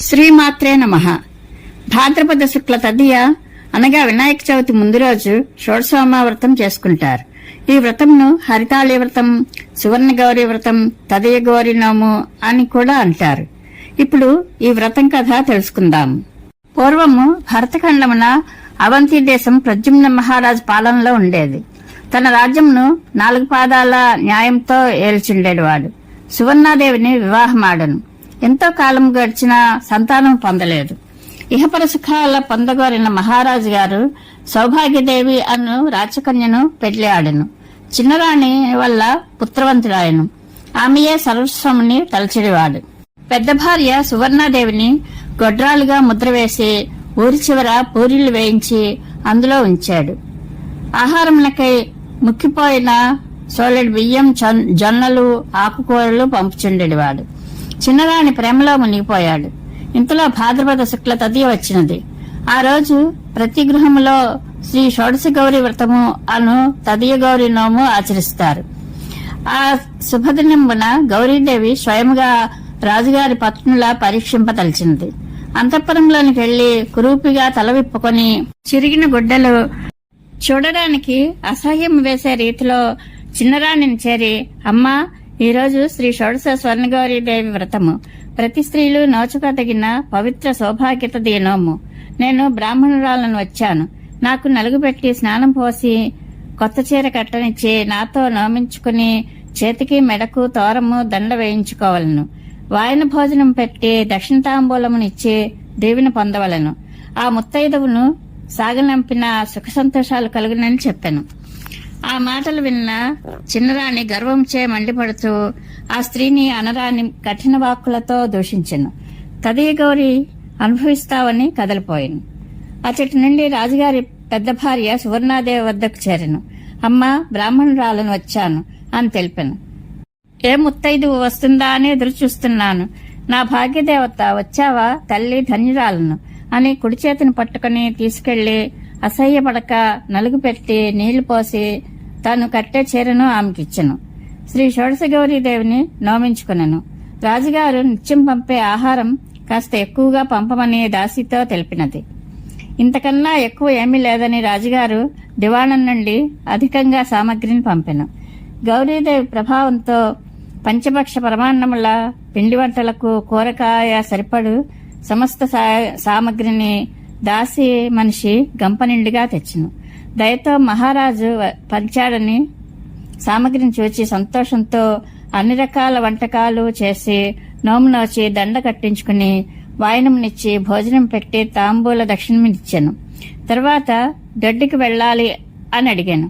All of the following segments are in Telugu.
శ్రీమాత్రే నమః. భాద్రపద శుక్ల తదియ అనగా వినాయక చవితి ముందు రోజు షోడశోమ వ్రతం చేసుకుంటారు. ఈ వ్రతంను హరితాళి వ్రతం, సువర్ణ గౌరీ వ్రతం, తదియ గౌరీ నోము అని కూడా అంటారు. ఇప్పుడు ఈ వ్రతం కథ తెలుసుకుందాం. పూర్వము భరతఖండమున అవంతి దేశం ప్రద్యుమ్న మహారాజు పాలనలో ఉండేది. తన రాజ్యంను 4 పాదాల న్యాయంతో ఏల్చుండేవాడు. సువర్ణాదేవిని వివాహమాడను. ఎంతో కాలం గడిచినా సంతానం పొందలేదు. ఇహపర సుఖాల పొందగోరిన మహారాజు గారు సౌభాగ్యదేవి అను రాచకన్యను పెళ్లి ఆడెను. చిన్నరాణి వల్ల పుత్రవంతుడాయను. ఆమెయే సర్వస్వముని తలచిడివాడు. పెద్ద భార్య సువర్ణాదేవిని గొడ్రాలుగా ముద్ర వేసి ఊరి చివర పూరీలు వేయించి అందులో ఉంచాడు. ఆహారమునకై ముక్కిపోయిన సోలెడు బియ్యం, జొన్నలు, ఆకుకూరలు పంపుచుండేవాడు. చిన్నరాణి ప్రేమలో మునిగిపోయాడు. ఇంతలో భాద్రపద శుక్ల తదియ వచ్చినది. ఆ రోజు ప్రతి గృహములో శ్రీ షోడశ గౌరీ వ్రతము అను తదియ గౌరీ నోము ఆచరిస్తారు. ఆ శుభదినంబున గౌరీదేవి స్వయముగా రాజుగారి పత్నులా పరీక్షింపదలిచింది. అంతఃపురంలోనికి వెళ్లి కురూపిగా తల విప్పుకొని చిరిగిన గుడ్డలు చూడడానికి అసహ్యం వేసే రీతిలో చిన్నరాణిని చేరి, అమ్మా, ఈరోజు శ్రీ షోడశ స్వర్ణగౌరీదేవి వ్రతము. ప్రతి స్త్రీలు నోచుకోదగిన పవిత్ర సౌభాగ్యత దీనోము. నేను బ్రాహ్మణురాలను వచ్చాను. నాకు నలుగుపెట్టి స్నానం పోసి కొత్త చీర కట్టనిచ్చి నాతో నోమించుకుని చేతికి మెడకు తోరము దండ వేయించుకోవలను. వాయన భోజనం పెట్టి దక్షిణ తాంబూలమునిచ్చి దీవెన పొందవలను. ఆ ముత్తైదవును సాగనంపిన సుఖ సంతోషాలు కలుగునని చెప్పాను. ఆ మాటలు విన్న చిన్నరాణి గర్వంచే మండిపడుతూ ఆ స్త్రీని అనరాని కఠిన వాక్కులతో దూషించెను. తదియ గౌరి అనుభవిస్తావని కదలిపోయాను. అచ్చటి నుండి రాజుగారి పెద్ద భార్య సువర్ణాదేవి వద్దకు చేరెను. అమ్మా, బ్రాహ్మణురాలను వచ్చాను అని తెలిపాను. ఏ ముత్తైదు వస్తుందా అని ఎదురు చూస్తున్నాను. నా భాగ్యదేవత వచ్చావా తల్లి, ధన్యురాలను అని కుడి చేతిని పట్టుకుని తీసుకెళ్లి అసహ్యపడక నలుగు పెట్టి నీళ్లు పోసి తాను కట్టే చీరను ఆమెకిచ్చెను. శ్రీ షోడశ గౌరీదేవిని నోమించుకునెను. రాజుగారు నిత్యం పంపే ఆహారం కాస్త ఎక్కువగా పంపమని దాసితో తెలిపినది. ఇంతకన్నా ఎక్కువ ఏమీ లేదని రాజుగారు దివాణం నుండి అధికంగా సామగ్రిని పంపెను. గౌరీదేవి ప్రభావంతో పంచభక్ష పరమాన్నముల పిండి వంటలకు కూరకాయ సరిపడు సమస్త సామగ్రిని దాసి మనిషి గంప నిండుగా తెచ్చును. దయతో మహారాజు పంచాడని సామగ్రిని చూచి సంతోషంతో అన్ని రకాల వంటకాలు చేసి నోము నోచి దండ కట్టించుకుని వాయనంనిచ్చి భోజనం పెట్టి తాంబూల దక్షిణమిచ్చాను. తర్వాత దొడ్డికి వెళ్ళాలి అని అడిగాను.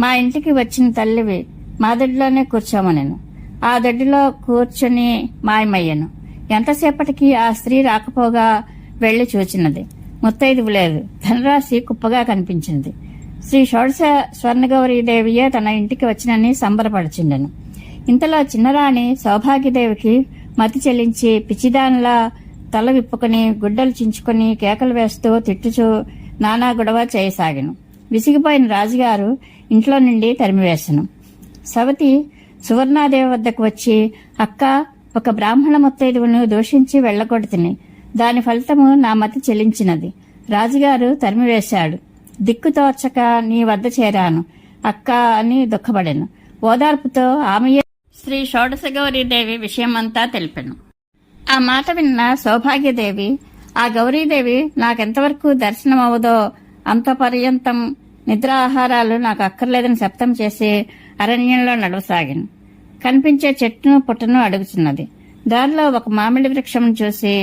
మా ఇంటికి వచ్చిన తల్లివి, మా దొడ్డిలోనే కూర్చోమనెను. ఆ దొడ్డిలో కూర్చుని మాయమయ్యాను. ఎంతసేపటికి ఆ స్త్రీ రాకపోగా వెళ్లి చూచినది. ముత్తైదువు లేదు. ధనరాశి కుప్పగా కనిపించింది. శ్రీ షోడశ స్వర్ణగౌరీదేవియే తన ఇంటికి వచ్చినని సంబరపడుచుండెను. ఇంతలో చిన్నరాణి సౌభాగ్యదేవికి మతి చెల్లించి పిచ్చిదానిలా తల విప్పుకుని గుడ్డలు చించుకుని కేకలు వేస్తూ తిట్టుచూ నానా గొడవ చేయసాగెను. విసిగిపోయిన రాజుగారు ఇంట్లో నుండి తరిమివేసెను. సవతి సువర్ణాదేవి వద్దకు వచ్చి, అక్క, ఒక బ్రాహ్మణ ముత్తైదువును దూషించి వెళ్లగొడుతుని. దాని ఫలితము నా మతి చెల్లించినది. రాజుగారు తరిమివేశాడు. దిక్కుతోచక నీ వద్ద చేరాను అక్క అని దుఃఖపడాను. ఓదార్పుతో ఆమెయే శ్రీ షోడశ గౌరీదేవి విషయమంతా తెలిపాను. ఆ మాట విన్న సౌభాగ్యదేవి, ఆ గౌరీదేవి నాకెంతవరకు దర్శనమవుదో అంత పర్యంతం నిద్ర ఆహారాలు నాకు అక్కర్లేదని శబ్దం చేసి అరణ్యంలో నడవసాగాను. కనిపించే చెట్టును పుట్టను అడుగుతున్నది. దారిలో ఒక మామిడి వృక్షం చూసి,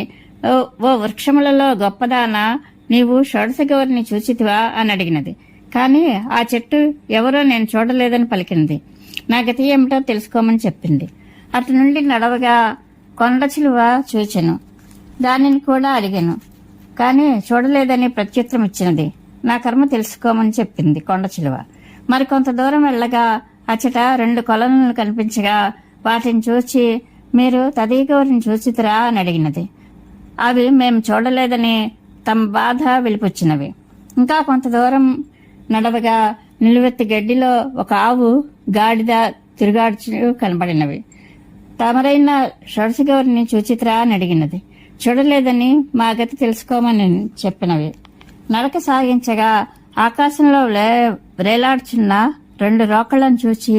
ఓ వృక్షములలో గొప్పదానా, నీవు షోడశ గౌరిని చూచితివా అని అడిగినది. కాని ఆ చెట్టు ఎవరో నేను చూడలేదని పలికింది. నా గతి ఏమిటో తెలుసుకోమని చెప్పింది. అటు నుండి నడవగా కొండ చిలువ చూచెను. దానిని కూడా అడిగాను. కాని చూడలేదని ప్రత్యుత్తరం ఇచ్చినది. నా కర్మ తెలుసుకోమని చెప్పింది కొండ చిలువ. మరికొంత దూరం వెళ్ళగా అచ్చట 2 కొలనులు కనిపించగా వాటిని చూచి, మీరు తదియ గౌరిని చూచితిరా అని అడిగినది. అవి మేము చూడలేదని తమ బాధ వెలిపుచ్చినవి. ఇంకా కొంత దూరం నడవగా నిలువెత్తి గడ్డిలో ఒక ఆవు, గాడిద తిరుగాడ్చు కనబడినవి. తమరైన షోడశ గౌరిని చూచితిరా అని అడిగినది. చూడలేదని మా గతి తెలుసుకోమని చెప్పినవి. నడక సాగించగా ఆకాశంలో వ్రేలాడుచున్న 2 రోకళ్లను చూచి,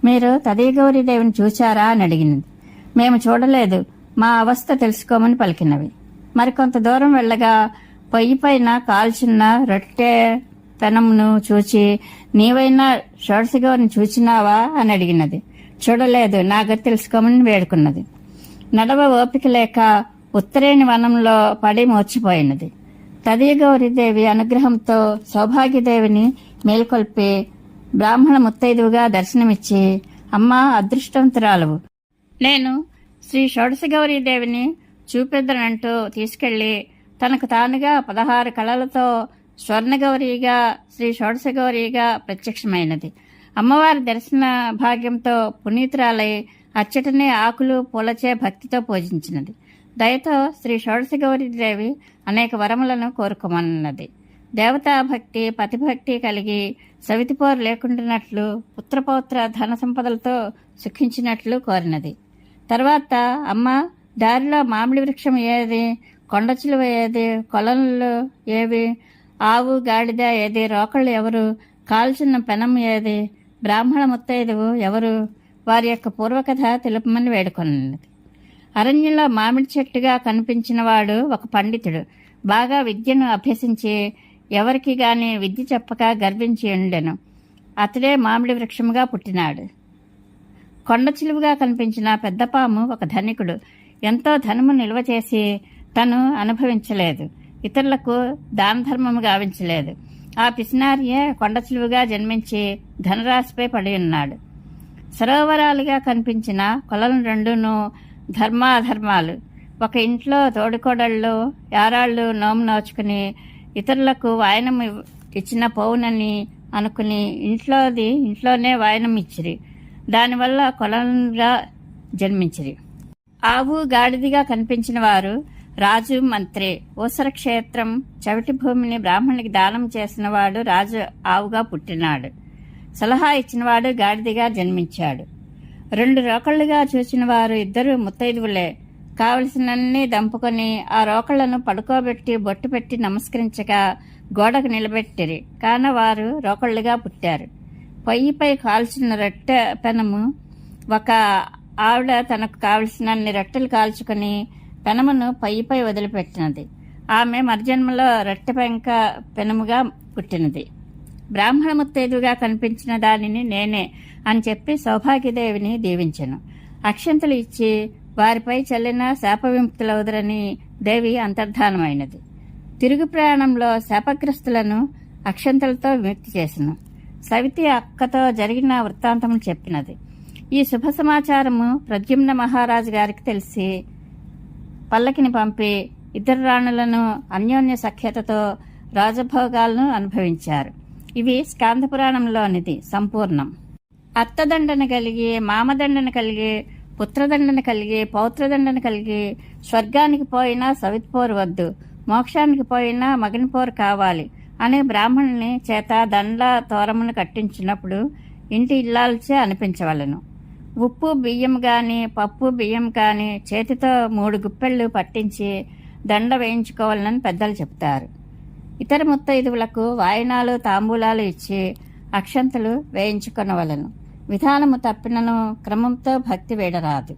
మీరు తదీగౌరీదేవిని చూచారా అని అడిగినది. మేము చూడలేదు, మా అవస్థ తెలుసుకోమని పలికినవి. మరికొంత దూరం వెళ్ళగా పొయ్యి పైన కాల్చున్న రొట్టె పెనమును చూచి, నీవైనా షోడశగౌరిని చూచినావా అని అడిగినది. చూడలేదు, నా గతి తెలుసుకోమని వేడుకున్నది. నడవ ఓపిక లేక ఉత్తరేణి వనంలో పడి మూర్చిపోయినది. తదీగౌరీదేవి అనుగ్రహంతో సౌభాగ్యదేవిని మేల్కొల్పి బ్రాహ్మణ ముత్తైదువుగా దర్శనమిచ్చి, అమ్మా అదృష్టవంతురాలవు, నేను శ్రీ షోడశగౌరీదేవిని చూపెద్దనంటూ తీసుకెళ్లి తనకు తానుగా 16 కళలతో స్వర్ణగౌరీగా శ్రీ షోడశగౌరీగా ప్రత్యక్షమైనది. అమ్మవారి దర్శన భాగ్యంతో పునీతురాలై అచ్చటనే ఆకులు పూలచే భక్తితో పూజించినది. దయతో శ్రీ షోడశగౌరీదేవి అనేక వరములను కోరుకోమన్నది. దేవతా భక్తి పతిభక్తి కలిగి సవితిపోరు లేకుండానట్లు పుత్రపౌత్ర ధన సంపదలతో సుఖించినట్లు కోరినది. తర్వాత అమ్మ, దారిలో మామిడి వృక్షం ఏది, కొండ చిలువ ఏది, కొలలు ఏవి, ఆవు గాడిద ఏది, రోకళ్ళు ఎవరు, కాల్చున్న పెనం ఏది, బ్రాహ్మణ ముత్తైదువు ఎవరు, వారి యొక్క పూర్వకథ తెలుపమని వేడుకొన్నది. అరణ్యంలో మామిడి చెట్టుగా కనిపించినవాడు ఒక పండితుడు. బాగా విద్యను అభ్యసించి ఎవరికి గాని విద్య చెప్పక గర్వించి ఉండెను. అతడే మామిడి వృక్షముగా పుట్టినాడు. కొండ చిలువుగా కనిపించిన పెద్దపాము ఒక ధనికుడు. ఎంతో ధనము నిల్వ చేసి తను అనుభవించలేదు, ఇతరులకు దాన ధర్మము గావించలేదు. ఆ పిసినారియే కొండ చిలువుగా జన్మించి ధనరాశిపై పడి ఉన్నాడు. సరోవరాలుగా కనిపించిన కొలలు 2 ధర్మాధర్మాలు. ఒక ఇంట్లో తోడుకోడళ్ళు యారాళ్ళు నోము నోచుకుని ఇతరులకు వాయనం ఇచ్చిన పోవునని అనుకుని ఇంట్లోనే వాయనం ఇచ్చిరి. దానివల్ల కొలలుగా జన్మించిరి. ఆవు గాడిదిగా కనిపించిన వారు రాజు, మంత్రి. ఊసర క్షేత్రం చవిటి భూమిని బ్రాహ్మణునికి దానం చేసినవాడు రాజు ఆవుగా పుట్టినాడు. సలహా ఇచ్చినవాడు గాడిదిగా జన్మించాడు. 2 రోకళ్లుగా చూచిన వారు 2 ముత్తైదువులే. కావలసినన్ని దంపుకొని ఆ రోకళ్లను పడుకోబెట్టి బొట్టు పెట్టి నమస్కరించగా గోడకు నిలబెట్టిరి. కాన వారు రోకళ్లుగా పుట్టారు. పొయ్యిపై కాల్చిన రొట్టె పెనము. ఒక ఆవిడ తనకు కావలసినన్ని రొట్టెలు కాల్చుకొని పెనమును పొయ్యిపై వదిలిపెట్టినది. ఆమె మరుజన్మలో రొట్టె పెంక పెనముగా పుట్టినది. బ్రాహ్మణ ముత్తైదుగా కనిపించిన దానిని నేనే అని చెప్పి సౌభాగ్యదేవిని దీవించెను. అక్షంతలు ఇచ్చి వారిపై చల్లిన శాప విముక్తులవుదరని దేవి అంతర్ధానమైనది. తిరుగు ప్రయాణంలో శాపగ్రస్తులను అక్షంతలతో విముక్తి చేసెను. సవితి అక్కతో జరిగిన వృత్తాంతము చెప్పినది. ఈ శుభ సమాచారము ప్రద్యుమ్న మహారాజు గారికి తెలిసి పల్లకిని పంపి 2 రాణులను అన్యోన్య సఖ్యతతో రాజభోగాలను అనుభవించారు. ఇవి స్కాంద పురాణంలోనిది సంపూర్ణం. అత్తదండన కలిగి, మామదండన కలిగి, పుత్రదండన కలిగి, పౌత్రదండన కలిగి, స్వర్గానికి పోయినా సవితిపోరు వద్దు, మోక్షానికి పోయినా మగనిపోరు కావాలి అనే బ్రాహ్మణుని చేత దండ తోరమును కట్టించినప్పుడు ఇంటి ఇల్లాలచే అనిపించవలను. ఉప్పు బియ్యం గాని, పప్పు బియ్యం కాని చేతితో 3 గుప్పెళ్ళు పట్టించి దండ వేయించుకోవాలని పెద్దలు చెప్తారు. ఇతర ముత్తైదువులకు వాయినాలు తాంబూలాలు ఇచ్చి అక్షంతలు వేయించుకొనవలను. విధానము తప్పినను క్రమంతో భక్తి వేడరాదు.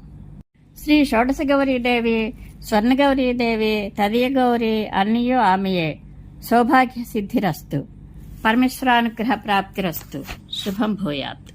శ్రీ షోడశగౌరీదేవి, స్వర్ణగౌరీదేవి, తదీయగౌరి అన్నియూ ఆమెయే. సౌభాగ్య సిద్ధిరస్తు. పరమేశ్వరానుగ్రహ ప్రాప్తిరస్తు. శుభం భూయాత్.